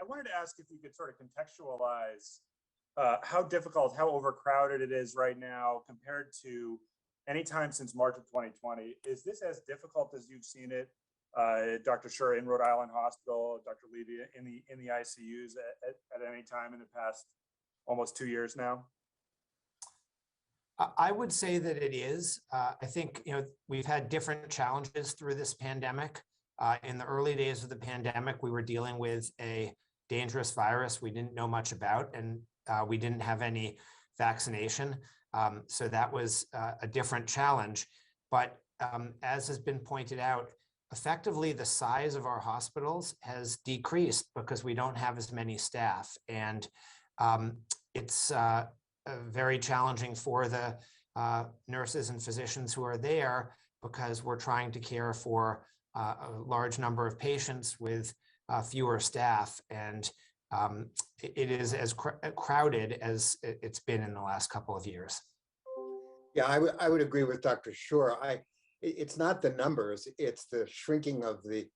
I wanted to ask if you could sort of contextualize how difficult, how overcrowded it is right now compared to any time since March of 2020. Is this as difficult as you've seen it, Dr. Schur in Rhode Island Hospital, Dr. Levy in the ICUs at any time in the past almost 2 years now? I would say that it is. I think we've had different challenges through this pandemic. In the early days of the pandemic, we were dealing with a dangerous virus we didn't know much about, and we didn't have any vaccination. So that was a different challenge. But as has been pointed out, effectively the size of our hospitals has decreased because we don't have as many staff. And it's very challenging for the nurses and physicians who are there because we're trying to care for a large number of patients with fewer staff, and it is as crowded as it's been in the last couple of years. Yeah, I would agree with Dr. Schur. It's not the numbers, it's the shrinking of the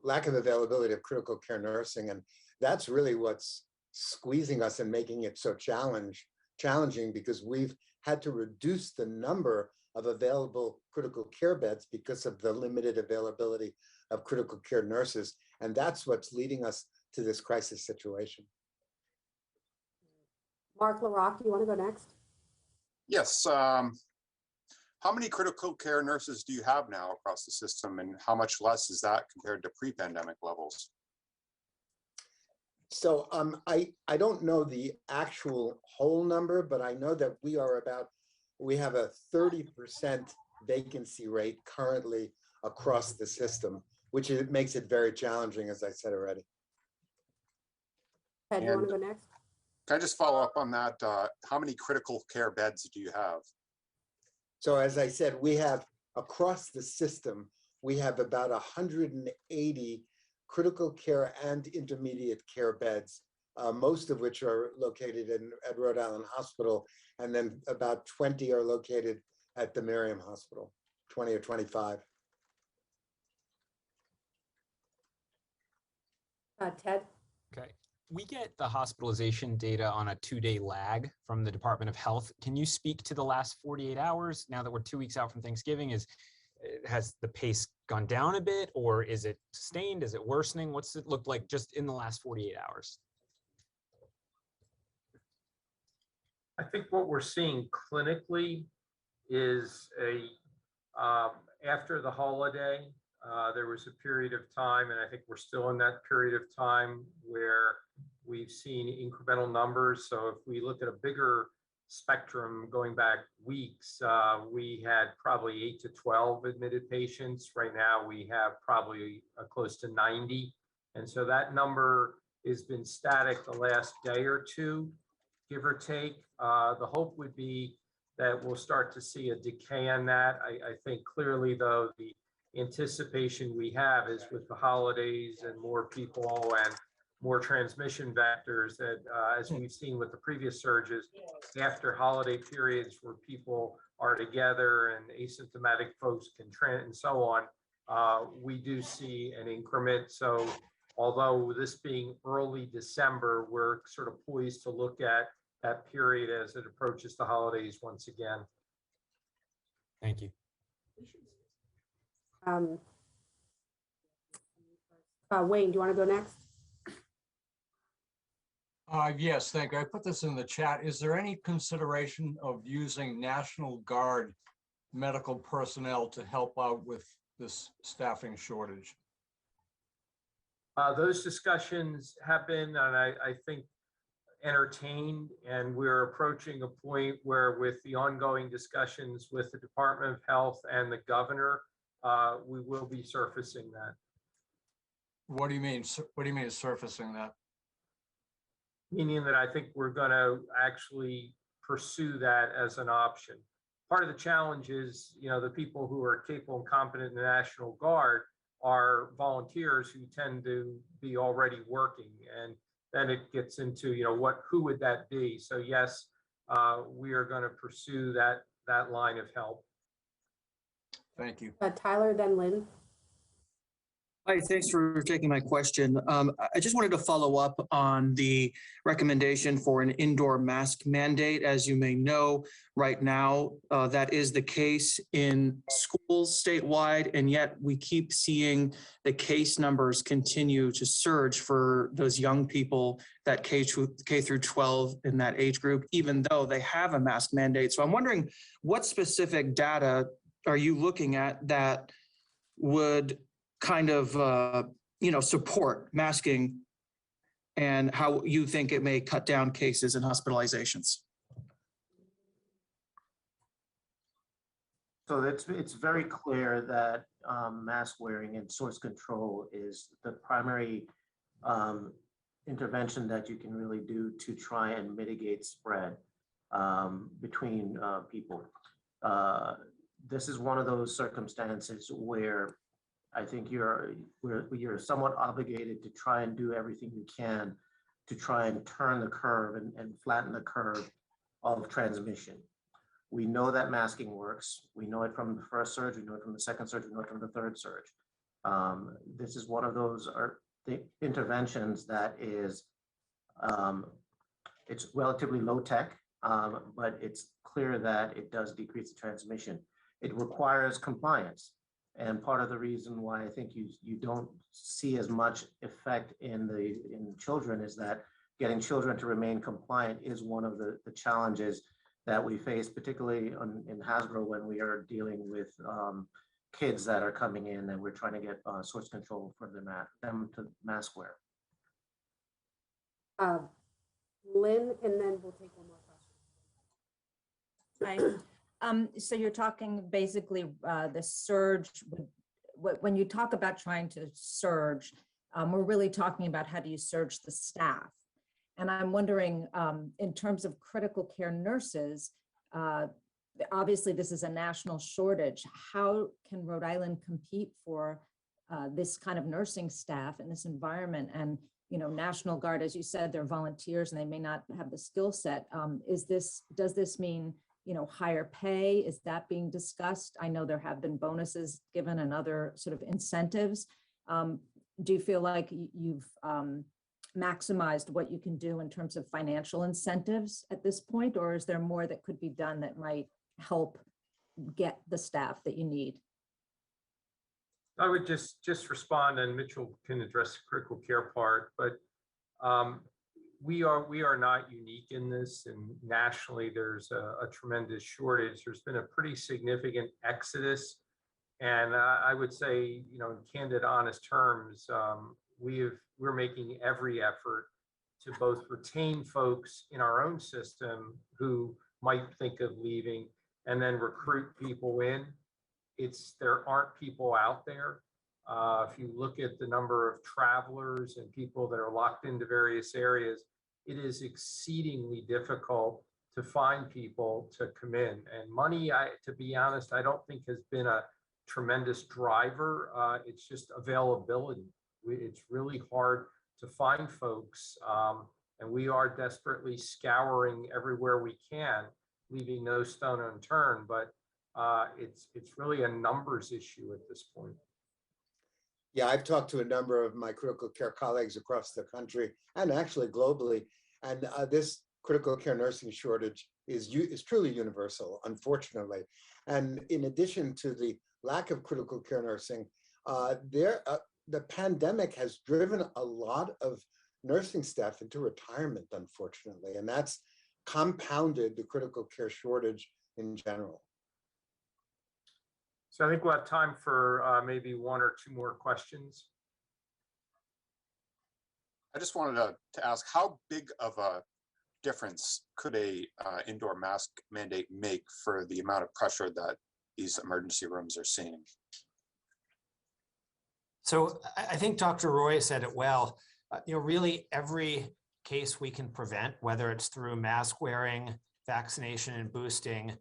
lack of availability of critical care nursing, and that's really what's squeezing us and making it so challenging, because we've had to reduce the number of available critical care beds because of the limited availability of critical care nurses. And that's what's leading us to this crisis situation. Mark LaRocque, you want to go next? Yes. How many critical care nurses do you have now across the system, and how much less is that compared to pre-pandemic levels? So I don't know the actual whole number, but I know that we have a 30% vacancy rate currently across the system, which makes it very challenging, as I said already. Ted, you want to go next? Can I just follow up on that? How many critical care beds do you have? So as I said, we have across the system, we have about 180 critical care and intermediate care beds, most of which are located at Rhode Island Hospital, and then about 20 are located at the Miriam Hospital, 20 or 25. Ted? Okay. We get the hospitalization data on a 2-day lag from the Department of Health. Can you speak to the last 48 hours now that we're 2 weeks out from Thanksgiving? Has the pace gone down a bit, or is it sustained? Is it worsening? What's it look like just in the last 48 hours? I think what we're seeing clinically is after the holiday, there was a period of time, and I think we're still in that period of time, where we've seen incremental numbers. So if we look at a bigger spectrum going back weeks, we had probably 8 to 12 admitted patients. Right now we have probably close to 90. And so that number has been static the last day or two, give or take. The hope would be that we'll start to see a decay in that. I think clearly, though, the anticipation we have is with the holidays and more people and more transmission vectors, that as we've seen with the previous surges, after holiday periods where people are together and asymptomatic folks can and so on, we do see an increment. So although this being early December, we're sort of poised to look at that period as it approaches the holidays once again. Thank you. Wayne, do you want to go next? Yes, thank you. I put this in the chat. Is there any consideration of using National Guard medical personnel to help out with this staffing shortage? Those discussions have been, and I think, entertained, and we're approaching a point where, with the ongoing discussions with the Department of Health and the governor, we will be surfacing that. What do you mean? What do you mean surfacing that? Meaning that I think we're going to actually pursue that as an option. Part of the challenge is, the people who are capable and competent in the National Guard are volunteers who tend to be already working, and then it gets into, who would that be? So yes, we are going to pursue that line of help. Thank you. Tyler, then Lynn. Hi, thanks for taking my question. I just wanted to follow up on the recommendation for an indoor mask mandate. As you may know, right now, that is the case in schools statewide, and yet we keep seeing the case numbers continue to surge for those young people that K through 12 in that age group, even though they have a mask mandate. So I'm wondering, what specific data are you looking at that would kind of, support masking and how you think it may cut down cases and hospitalizations? So it's very clear that mask wearing and source control is the primary intervention that you can really do to try and mitigate spread between people. This is one of those circumstances where I think you're somewhat obligated to try and do everything you can to try and turn the curve and flatten the curve of transmission. We know that masking works. We know it from the first surge, we know it from the second surge, we know it from the third surge. This is one of those the interventions that is, it's relatively low tech, but it's clear that it does decrease the transmission. It requires compliance. And part of the reason why I think you don't see as much effect in children is that getting children to remain compliant is one of the challenges that we face, particularly in Hasbro when we are dealing with kids that are coming in and we're trying to get source control for them to mask wear. Lynn, and then we'll take one more question. Hi. So you're talking basically the surge, when you talk about trying to surge, we're really talking about how do you surge the staff. And I'm wondering, in terms of critical care nurses, obviously this is a national shortage. How can Rhode Island compete for this kind of nursing staff in this environment? And, National Guard, as you said, they're volunteers and they may not have the skill set. Does this mean higher pay? Is that being discussed? I know there have been bonuses given and other sort of incentives. Do you feel like you've maximized what you can do in terms of financial incentives at this point, or is there more that could be done that might help get the staff that you need? I would just respond, and Mitchell can address the critical care part, but we are not unique in this, and nationally there's a tremendous shortage. There's been a pretty significant exodus, and I would say, in candid, honest terms, we're making every effort to both retain folks in our own system who might think of leaving, and then recruit people in. There aren't people out there. If you look at the number of travelers and people that are locked into various areas, it is exceedingly difficult to find people to come in. And money, to be honest, I don't think has been a tremendous driver. It's just availability. It's really hard to find folks, and we are desperately scouring everywhere we can, leaving no stone unturned. But it's really a numbers issue at this point. Yeah, I've talked to a number of my critical care colleagues across the country and actually globally, and this critical care nursing shortage is truly universal, unfortunately. And in addition to the lack of critical care nursing, the pandemic has driven a lot of nursing staff into retirement, unfortunately, and that's compounded the critical care shortage in general. So I think we'll have time for maybe one or two more questions. I just wanted to ask, how big of a difference could a indoor mask mandate make for the amount of pressure that these emergency rooms are seeing? So I think Dr. Roy said it well. Really every case we can prevent, whether it's through mask wearing, vaccination and boosting,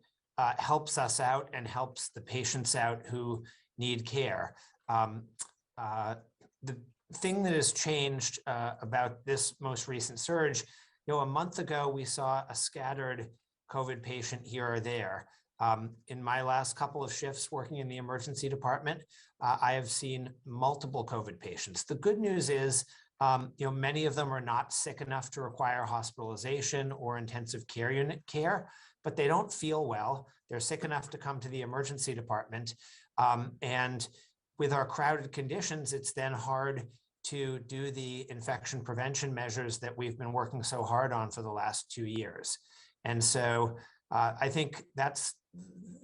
helps us out and helps the patients out who need care. The thing that has changed about this most recent surge, a month ago, we saw a scattered COVID patient here or there. In my last couple of shifts working in the emergency department, I have seen multiple COVID patients. The good news is, many of them are not sick enough to require hospitalization or intensive care unit care, but they don't feel well. They're sick enough to come to the emergency department. And with our crowded conditions, it's then hard to do the infection prevention measures that we've been working so hard on for the last 2 years. And so I think that's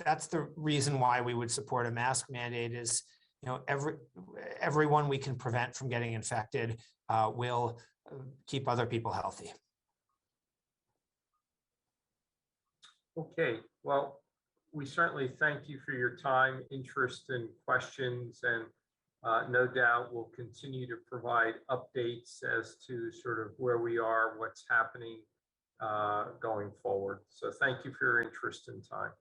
the reason why we would support a mask mandate is, everyone we can prevent from getting infected will keep other people healthy. Okay, well, we certainly thank you for your time, interest, and questions, and no doubt we'll continue to provide updates as to sort of where we are, what's happening going forward. So thank you for your interest and time.